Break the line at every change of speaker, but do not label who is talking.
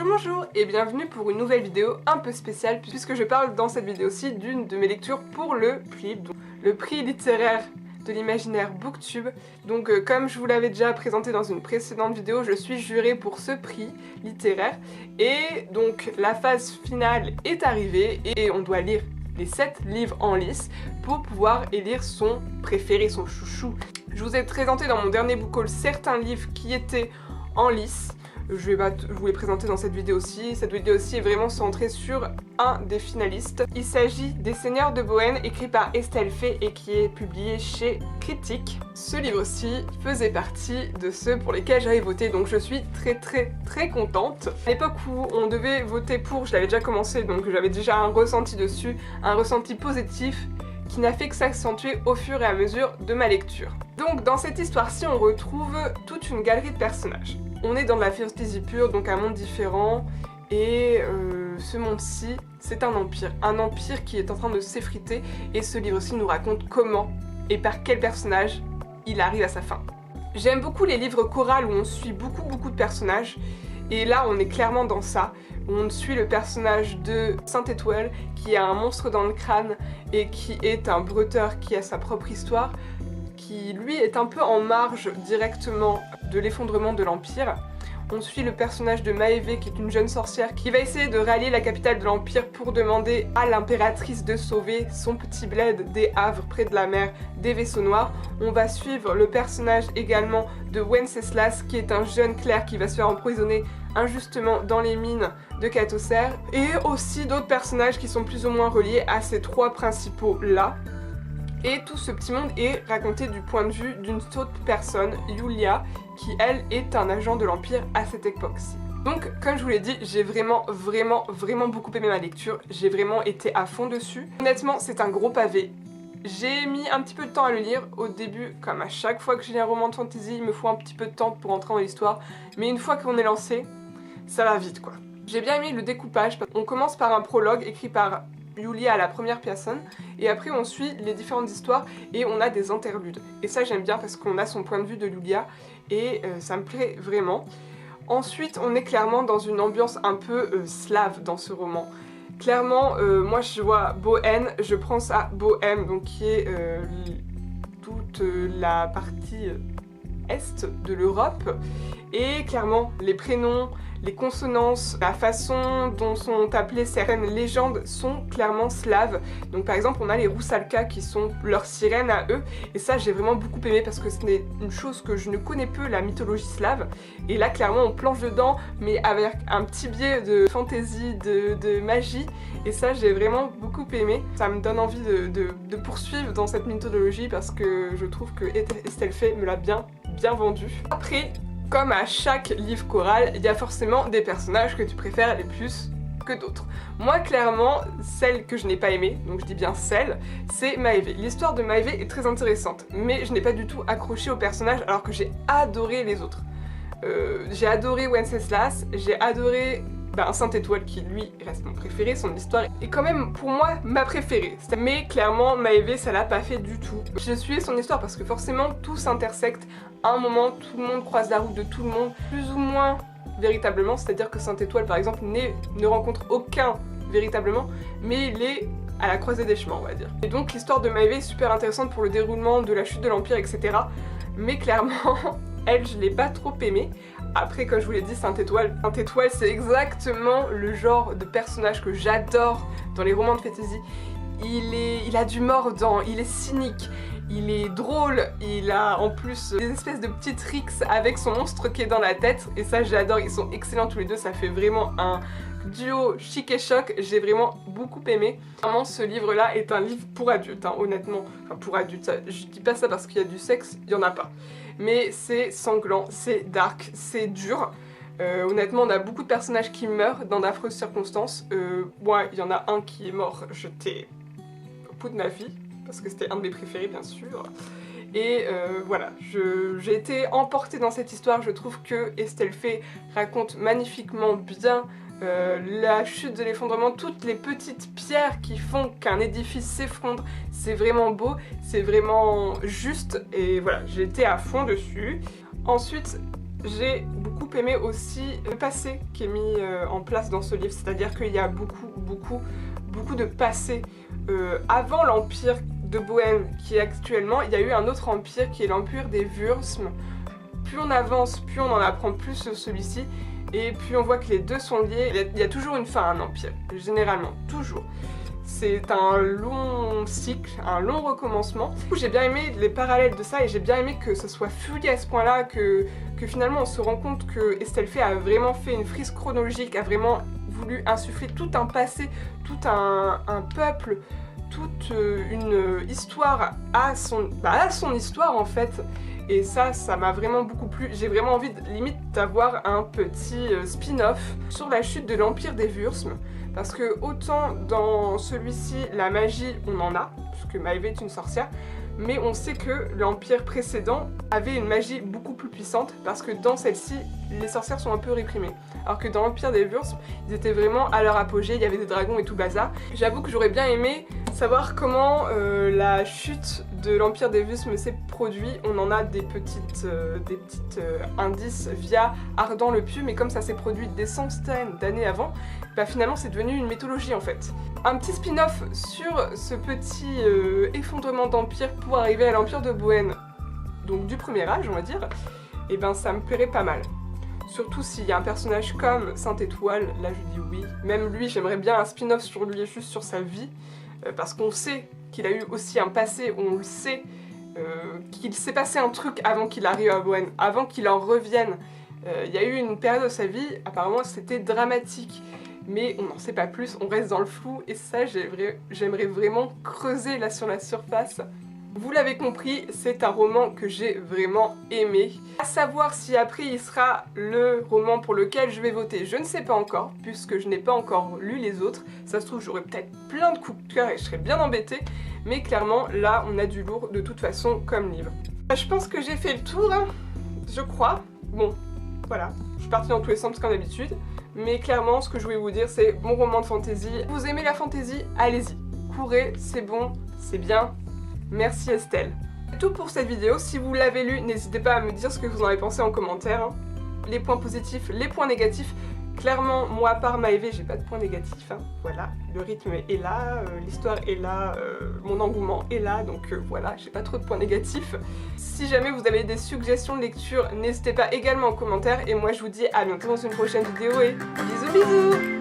Bonjour et bienvenue pour une nouvelle vidéo un peu spéciale puisque je parle dans cette vidéo-ci d'une de mes lectures pour le PLIB, donc le prix littéraire de l'imaginaire Booktube. Donc comme je vous l'avais déjà présenté dans une précédente vidéo, je suis jurée pour ce prix littéraire et donc la phase finale est arrivée et on doit lire les 7 livres en lice pour pouvoir élire son préféré, son chouchou. Je vous ai présenté dans mon dernier book haul certains livres qui étaient en lice. Je vais vous les présenter dans cette vidéo aussi. Cette vidéo aussi est vraiment centrée sur un des finalistes. Il s'agit des Seigneurs de Bohème, écrit par Estelle Faye et qui est publié chez Critique. Ce livre-ci faisait partie de ceux pour lesquels j'avais voté, donc je suis très contente. À l'époque où on devait voter pour, je l'avais déjà commencé, donc j'avais déjà un ressenti dessus, un ressenti positif, qui n'a fait que s'accentuer au fur et à mesure de ma lecture. Donc dans cette histoire-ci, on retrouve toute une galerie de personnages. On est dans de la fantasy pure, donc un monde différent, et ce monde-ci, c'est un empire qui est en train de s'effriter, et ce livre-ci nous raconte comment et par quel personnage il arrive à sa fin. J'aime beaucoup les livres chorales où on suit beaucoup de personnages, et là on est clairement dans ça. On suit le personnage de Saint-Étoile qui a un monstre dans le crâne et qui est un bretteur qui a sa propre histoire, qui lui est un peu en marge directement de l'effondrement de l'Empire. On suit le personnage de Maëvé qui est une jeune sorcière qui va essayer de rallier la capitale de l'Empire pour demander à l'impératrice de sauver son petit bled des Havres près de la mer des Vaisseaux Noirs. On va suivre le personnage également de Wenceslas qui est un jeune clerc qui va se faire empoisonner injustement dans les mines de Catosser, et aussi d'autres personnages qui sont plus ou moins reliés à ces 3 principaux là. Et tout ce petit monde est raconté du point de vue d'une autre personne, Yulia, qui elle est un agent de l'Empire à cette époque-ci. Donc comme je vous l'ai dit, j'ai vraiment beaucoup aimé ma lecture, j'ai vraiment été à fond dessus. Honnêtement c'est un gros pavé. J'ai mis un petit peu de temps à le lire. Au début, comme à chaque fois que j'ai un roman de fantasy, il me faut un petit peu de temps pour entrer dans l'histoire, mais une fois qu'on est lancé, ça va vite quoi. J'ai bien aimé le découpage. On commence par un prologue écrit par Yulia à la première personne, et après on suit les différentes histoires et on a des interludes. Et ça j'aime bien parce qu'on a son point de vue de Yulia et ça me plaît vraiment. Ensuite on est clairement dans une ambiance un peu slave dans ce roman. Clairement, moi je vois Bohème, je pense à Bohème, donc qui est toute la partie est de l'Europe. Et clairement, les prénoms, les consonances, la façon dont sont appelées certaines légendes sont clairement slaves. Donc par exemple, on a les Roussalka qui sont leurs sirènes à eux. Et ça, j'ai vraiment beaucoup aimé parce que c'est une chose que je ne connais peu, la mythologie slave. Et là, clairement, on plonge dedans, mais avec un petit biais de fantaisie, de magie. Et ça, j'ai vraiment beaucoup aimé. Ça me donne envie de poursuivre dans cette mythologie parce que je trouve que Estelle Faye me l'a bien vendu. Après, comme à chaque livre choral, il y a forcément des personnages que tu préfères les plus que d'autres. Moi, clairement, celle que je n'ai pas aimée, donc je dis bien celle, c'est Maëvé. L'histoire de Maëvé est très intéressante, mais je n'ai pas du tout accroché au personnage alors que j'ai adoré les autres. J'ai adoré Wenceslas, j'ai adoré Saint-Étoile qui lui reste mon préféré, son histoire est quand même pour moi ma préférée. Mais clairement Maëvé ça l'a pas fait du tout. J'ai suivi son histoire parce que forcément tout s'intersecte. À un moment tout le monde croise la route de tout le monde, plus ou moins véritablement, c'est-à-dire que Saint-Étoile par exemple ne rencontre aucun véritablement, mais il est à la croisée des chemins on va dire. Et donc l'histoire de Maëvé est super intéressante pour le déroulement de la chute de l'Empire etc. Mais clairement elle je l'ai pas trop aimée. Après, comme je vous l'ai dit, Saint-Étoile, c'est exactement le genre de personnage que j'adore dans les romans de fantasy. Il a du mordant, il est cynique, il est drôle, il a en plus des espèces de petits tricks avec son monstre qui est dans la tête, et ça j'adore, ils sont excellents tous les deux, ça fait vraiment un duo chic et choc, j'ai vraiment beaucoup aimé. Vraiment ce livre là est un livre pour adultes, hein, honnêtement, enfin pour adultes, je dis pas ça parce qu'il y a du sexe, il y en a pas. Mais c'est sanglant, c'est dark, c'est dur. Honnêtement, on a beaucoup de personnages qui meurent dans d'affreuses circonstances. Moi, il y en a un qui est mort, j'étais au bout de ma vie, parce que c'était un de mes préférés, bien sûr. Et voilà, j'ai été emportée dans cette histoire. Je trouve que Estelle Faye raconte magnifiquement bien la chute de l'effondrement, toutes les petites pierres qui font qu'un édifice s'effondre, c'est vraiment beau, c'est vraiment juste et voilà, j'ai été à fond dessus. Ensuite, j'ai beaucoup aimé aussi le passé qui est mis en place dans ce livre, c'est-à-dire qu'il y a beaucoup de passé. Avant l'empire de Bohême qui est actuellement, il y a eu un autre empire qui est l'empire des Würsmes. Plus on avance, plus on en apprend plus sur celui-ci, et puis on voit que les deux sont liés. Il y a toujours une fin à un empire, généralement, toujours. C'est un long cycle, un long recommencement. J'ai bien aimé les parallèles de ça et j'ai bien aimé que ce soit fluide à ce point-là, que finalement on se rend compte que Estelle Faye a vraiment fait une frise chronologique, a vraiment voulu insuffler tout un passé, tout un peuple, toute une histoire à son histoire en fait. Et ça m'a vraiment beaucoup plu. J'ai vraiment envie limite d'avoir un petit spin-off sur la chute de l'empire des Würsmes. Parce que autant dans celui-ci, la magie, on en a, puisque Maëve est une sorcière, mais on sait que l'empire précédent avait une magie beaucoup plus puissante, parce que dans celle-ci, les sorcières sont un peu réprimées. Alors que dans l'empire des Würsmes, ils étaient vraiment à leur apogée, il y avait des dragons et tout bazar. J'avoue que j'aurais bien aimé savoir comment la chute de l'empire des Würsmes s'est produit. On en a des petits indices via Ardan le Pieux, mais comme ça s'est produit des centaines d'années avant, bah finalement c'est devenu une mythologie en fait. Un petit spin-off sur ce petit effondrement d'empire pour arriver à l'empire de Bohême, donc du premier âge on va dire, et ben ça me plairait pas mal. Surtout s'il y a un personnage comme Sainte-Étoile, là je dis oui. Même lui, j'aimerais bien un spin-off sur lui, juste sur sa vie, parce qu'on sait qu'il a eu aussi un passé, on le sait, qu'il s'est passé un truc avant qu'il arrive à Bohême, avant qu'il en revienne. Il y a eu une période de sa vie, apparemment c'était dramatique, mais on n'en sait pas plus, on reste dans le flou, et ça j'aimerais vraiment creuser là sur la surface. Vous l'avez compris, c'est un roman que j'ai vraiment aimé. À savoir si après il sera le roman pour lequel je vais voter, je ne sais pas encore, puisque je n'ai pas encore lu les autres. Ça se trouve, j'aurai peut-être plein de coups de cœur et je serai bien embêtée, mais clairement, là, on a du lourd de toute façon comme livre. Je pense que j'ai fait le tour, hein, je crois. Bon, voilà, je suis partie dans tous les sens comme d'habitude, mais clairement, ce que je voulais vous dire, c'est bon roman de fantasy. Vous aimez la fantasy? Allez-y, courez, c'est bon, c'est bien. Merci Estelle. C'est tout pour cette vidéo. Si vous l'avez lu, n'hésitez pas à me dire ce que vous en avez pensé en commentaire. Hein. Les points positifs, les points négatifs. Clairement, moi à part Maëve, j'ai pas de points négatifs. Hein. Voilà, le rythme est là, l'histoire est là, mon engouement est là, donc voilà, j'ai pas trop de points négatifs. Si jamais vous avez des suggestions de lecture, n'hésitez pas également en commentaire. Et moi je vous dis à bientôt dans une prochaine vidéo et bisous bisous.